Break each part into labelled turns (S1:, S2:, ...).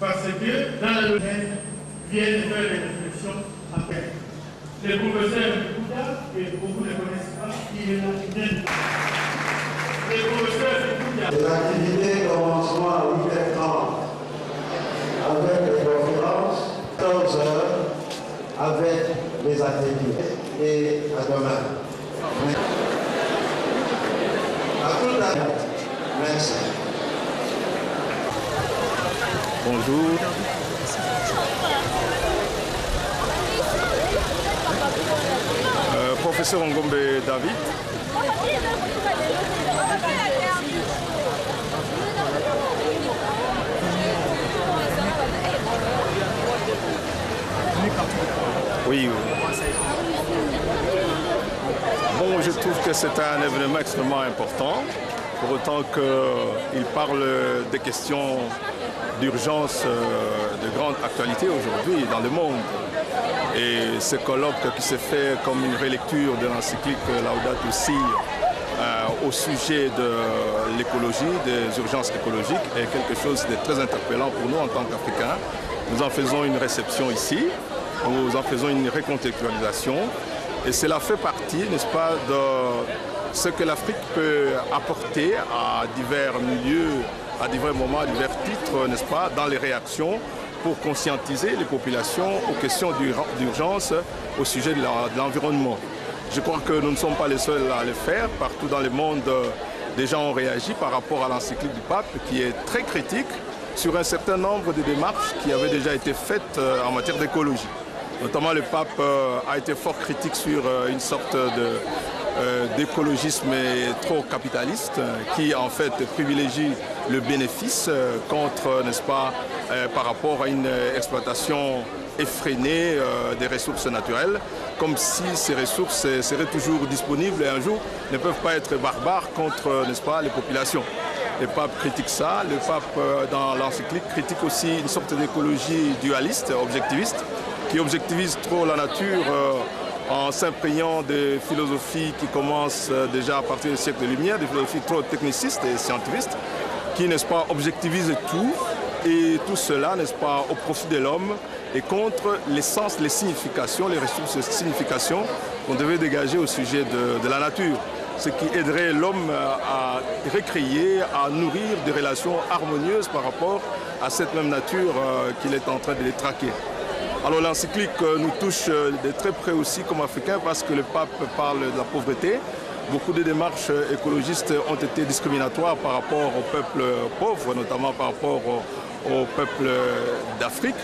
S1: parce que dans le domaine, viennent faire des réflexions après. Le professeur Bouddha, que beaucoup ne connaissent pas, il est là, il vient. Le professeur Bouddha.
S2: Les activités commenceront à 8h30 avec les conférences, 14h avec les ateliers et à demain. À tout à l'heure. Merci.
S3: Bonjour. Professeur Ngombe David. Oui. Bon, je trouve que c'est un événement extrêmement important, pour autant qu'il parle des questions d'urgence de grande actualité aujourd'hui dans le monde. Et ce colloque qui s'est fait comme une relecture de l'encyclique Laudato Si au sujet de l'écologie, des urgences écologiques, est quelque chose de très interpellant pour nous en tant qu'Africains. Nous en faisons une réception ici, nous en faisons une recontextualisation et cela fait partie, n'est-ce pas, de ce que l'Afrique peut apporter à divers milieux, à divers moments, à divers titres, n'est-ce pas, dans les réactions pour conscientiser les populations aux questions d'urgence au sujet de l'environnement. Je crois que nous ne sommes pas les seuls à le faire. Partout dans le monde, des gens ont réagi par rapport à l'encyclique du pape qui est très critique sur un certain nombre de démarches qui avaient déjà été faites en matière d'écologie. Notamment, le pape a été fort critique sur une sorte d'écologisme trop capitaliste qui en fait privilégie le bénéfice contre, n'est-ce pas, par rapport à une exploitation effrénée des ressources naturelles, comme si ces ressources seraient toujours disponibles et un jour ne peuvent pas être barbares contre, n'est-ce pas, les populations. Le pape critique ça, le pape dans l'encyclique critique aussi une sorte d'écologie dualiste, objectiviste, qui objectivise trop la nature en s'imprégnant des philosophies qui commencent déjà à partir du siècle de lumière, des philosophies trop technicistes et scientifiques, qui, n'est-ce pas, objectivisent tout, et tout cela, n'est-ce pas, au profit de l'homme et contre l'essence, les significations, les ressources de signification qu'on devait dégager au sujet de la nature. Ce qui aiderait l'homme à recréer, à nourrir des relations harmonieuses par rapport à cette même nature qu'il est en train de les traquer. Alors l'encyclique nous touche de très près aussi comme Africains parce que le pape parle de la pauvreté. Beaucoup de démarches écologistes ont été discriminatoires par rapport aux peuples pauvres, notamment par rapport au peuple d'Afrique.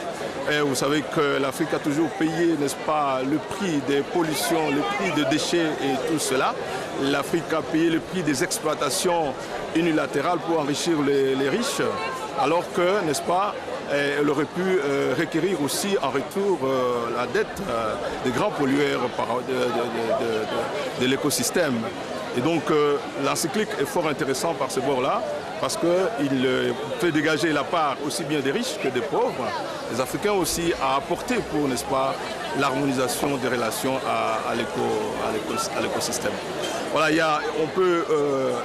S3: Et vous savez que l'Afrique a toujours payé, n'est-ce pas, le prix des pollutions, le prix des déchets et tout cela. L'Afrique a payé le prix des exploitations unilatérales pour enrichir les riches, alors que, n'est-ce pas, elle aurait pu requérir aussi en retour la dette des grands pollueurs de l'écosystème. Et donc l'encyclique est fort intéressant par ce bord-là, parce qu'il fait dégager la part aussi bien des riches que des pauvres, les Africains aussi, à apporter pour, n'est-ce pas, l'harmonisation des relations à l'écosystème. Voilà, on peut,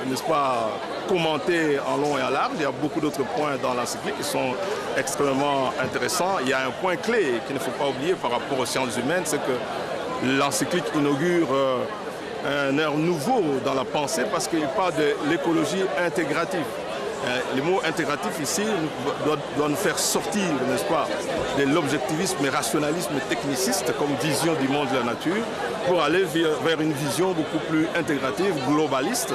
S3: n'est-ce pas, commenter en long et en large. Il y a beaucoup d'autres points dans l'encyclique qui sont extrêmement intéressants. Il y a un point clé qu'il ne faut pas oublier par rapport aux sciences humaines, c'est que l'encyclique inaugure un air nouveau dans la pensée parce qu'il parle de l'écologie intégrative. Le mot intégratif ici doit nous faire sortir, n'est-ce pas, de l'objectivisme et rationalisme techniciste comme vision du monde de la nature pour aller vers une vision beaucoup plus intégrative, globaliste,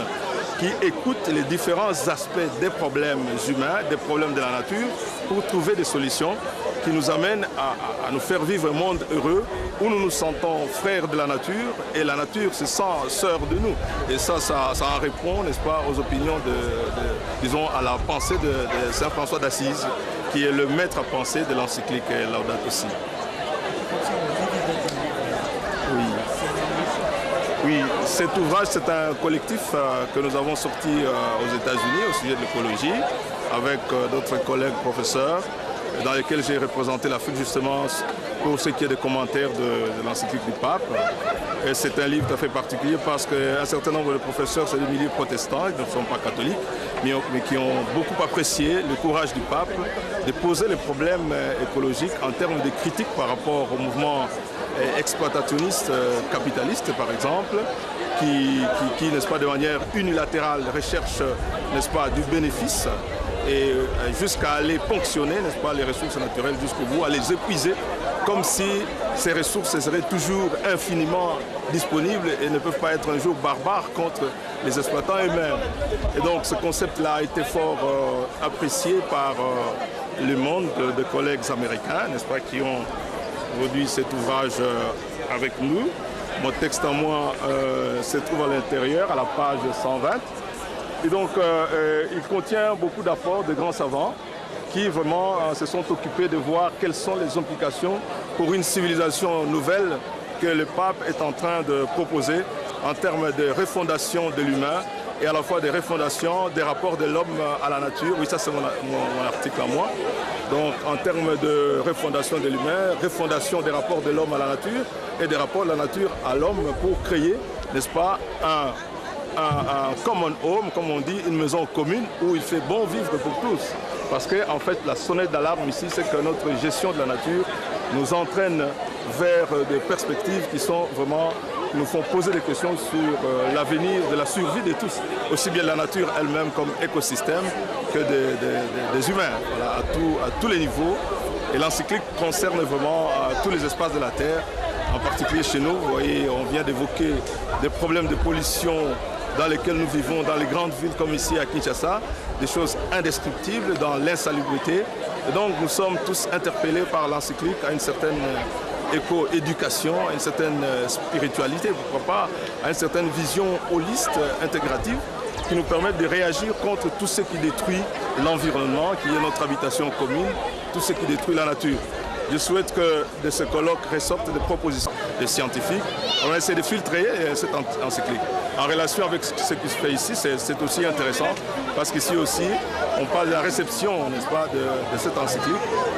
S3: qui écoute les différents aspects des problèmes humains, des problèmes de la nature, pour trouver des solutions qui nous amènent à nous faire vivre un monde heureux où nous nous sentons frères de la nature et la nature se sent sœur de nous. Et ça en répond, n'est-ce pas, aux opinions disons, à la pensée de Saint François d'Assise, qui est le maître à penser de l'encyclique Laudato Si. Oui, cet ouvrage, c'est un collectif que nous avons sorti aux États-Unis au sujet de l'écologie, avec d'autres collègues professeurs. dans lequel j'ai représenté l'Afrique justement pour ce qui est des commentaires de l'encyclique du pape. Et c'est un livre tout à fait particulier parce qu'un certain nombre de professeurs, c'est des milieux protestants, ils ne sont pas catholiques, mais qui ont beaucoup apprécié le courage du pape de poser les problèmes écologiques en termes de critiques par rapport au mouvement exploitationniste, capitaliste par exemple, qui n'est-ce pas, de manière unilatérale, recherche, n'est-ce pas, du bénéfice et jusqu'à aller ponctionner, n'est-ce pas, les ressources naturelles jusqu'au bout, à les épuiser, comme si ces ressources seraient toujours infiniment disponibles et ne peuvent pas être un jour barbares contre les exploitants eux-mêmes. Et donc ce concept-là a été fort apprécié par le monde de collègues américains, n'est-ce pas, qui ont produit cet ouvrage avec nous. Mon texte à moi se trouve à l'intérieur, à la page 120. Et donc, il contient beaucoup d'apports de grands savants qui vraiment se sont occupés de voir quelles sont les implications pour une civilisation nouvelle que le pape est en train de proposer en termes de refondation de l'humain et à la fois de refondation des rapports de l'homme à la nature. Oui, ça c'est mon article à moi. Donc, en termes de refondation de l'humain, refondation des rapports de l'homme à la nature et des rapports de la nature à l'homme pour créer, n'est-ce pas, un common home, comme on dit, une maison commune où il fait bon vivre pour tous. Parce que, en fait, la sonnette d'alarme ici, c'est que notre gestion de la nature nous entraîne vers des perspectives qui sont vraiment, qui nous font poser des questions sur l'avenir de la survie de tous, aussi bien de la nature elle-même comme écosystème que des humains, voilà, à tous les niveaux. Et l'encyclique concerne vraiment tous les espaces de la Terre, en particulier chez nous. Vous voyez, on vient d'évoquer des problèmes de pollution dans lesquels nous vivons, dans les grandes villes comme ici à Kinshasa, des choses indescriptibles dans l'insalubrité. Et donc nous sommes tous interpellés par l'encyclique à une certaine éco-éducation, à une certaine spiritualité, pourquoi pas, à une certaine vision holiste, intégrative, qui nous permettent de réagir contre tout ce qui détruit l'environnement, qui est notre habitation commune, tout ce qui détruit la nature. Je souhaite que de ce colloque ressortent des propositions des scientifiques. On va essayer de filtrer cette encyclique. En relation avec ce qui se fait ici, c'est aussi intéressant parce qu'ici aussi, on parle de la réception, n'est-ce pas, de cette encyclique.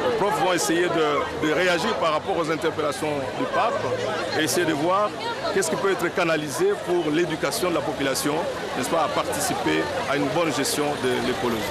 S3: Les profs vont essayer de réagir par rapport aux interpellations du pape et essayer de voir qu'est-ce qui peut être canalisé pour l'éducation de la population, n'est-ce pas, à participer à une bonne gestion de l'écologie.